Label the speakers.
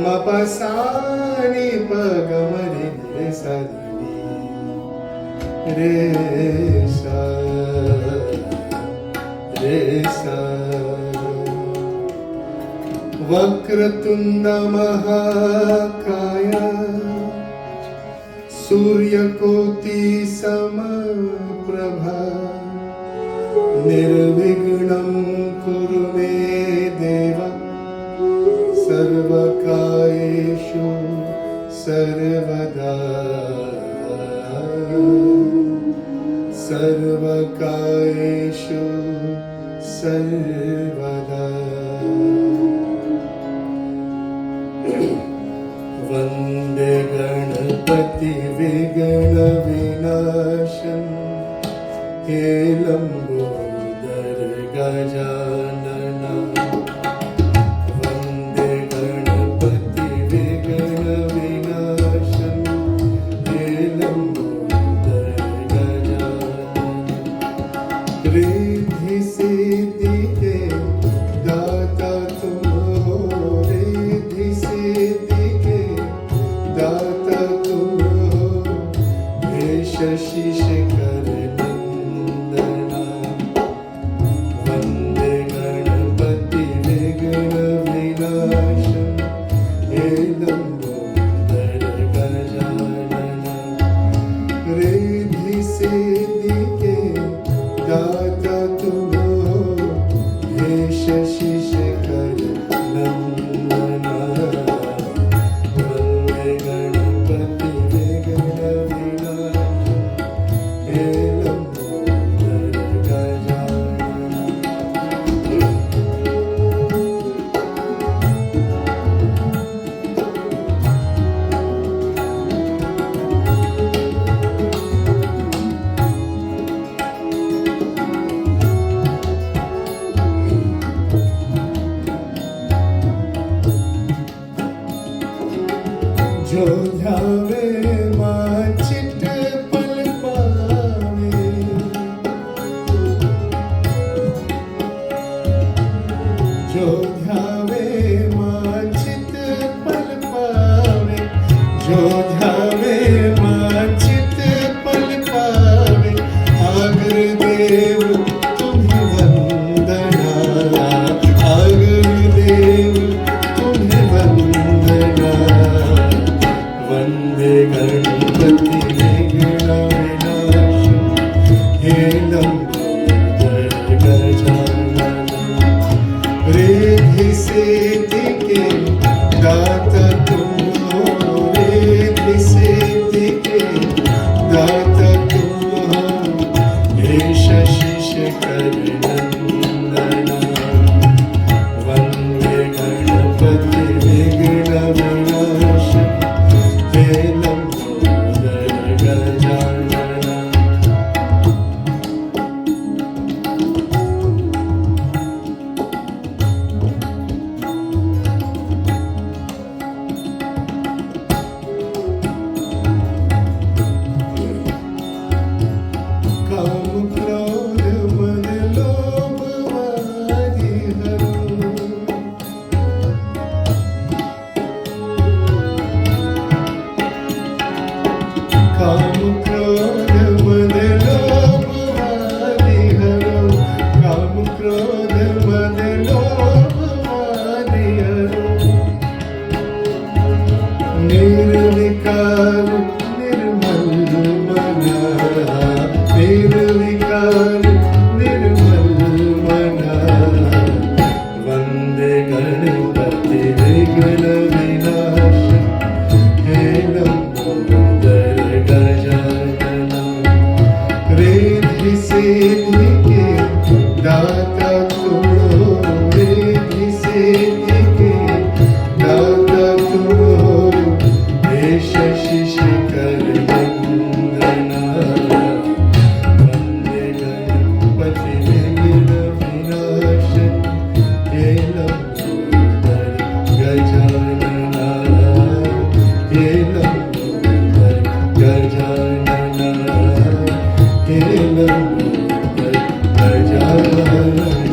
Speaker 1: मपसानी पगमरे रे सरी रे सा रे सा वक्रतुंड महाकाय सूर्यकोटि समप्रभा निर्विघ्नं कुरु मे देव सर्वकार्येषु सर्वदा सर्वकार्येषु सर्वदा वन्दे गणपति विघ्न विनाशं हे लंबोदर गजानन वन्दे गणपति विघ्न विनाशं हे लंबोदर गजानन रिद्धि सिद्धि के दाता तुम हो रिद्धि सिद्धि के दाता तुम हो हे शशि शेखर नंदना वन्दे गणपति विघ्न विनाशं हे लंबोदर गजानन रिद्धि सिद्धि के दाता तुम हो हे शशि शेखर नंदना वन्दे गणपति विघ्न विनाशं हे लंबोदर गजानन जो ध्यावे माँ चित पल पावे जो ध्यावे माँ चित पल पावे जो ध्यावे माँ चित पल पावे अग्र देव तुम्हें वंदना अग्र देव तुम्हें वंदना वन्दे गणपति विघ्न विनाशं हे लंबोदर गजानन रिद्धि सिद्धि के दाता तुम हो रिद्धि सिद्धि के दाता तुम हो हे शशि शेखर नंदना वन्दे गणपति विघ्न विनाशं हे लंबोदर गजानन काम क्रोध मद लोभ आदि हरो काम क्रोध मद लोभ आदि हरो काम क्रोध मद लोभ आदि हरो निर्विकार निर्मल मना निर्विकार निर्मल मना वन्दे गणपति विघ्न विनाशं हे लंबोदर गजानन रिद्धि सिद्धि के दाता तुम हो रिद्धि सिद्धि के दाता तुम हो हे शशि शेखर नंदना वन्दे गणपति विघ्न विनाशं हे लंबोदर गजानन हे लंबोदर गजानन हे लंबोदर गजानन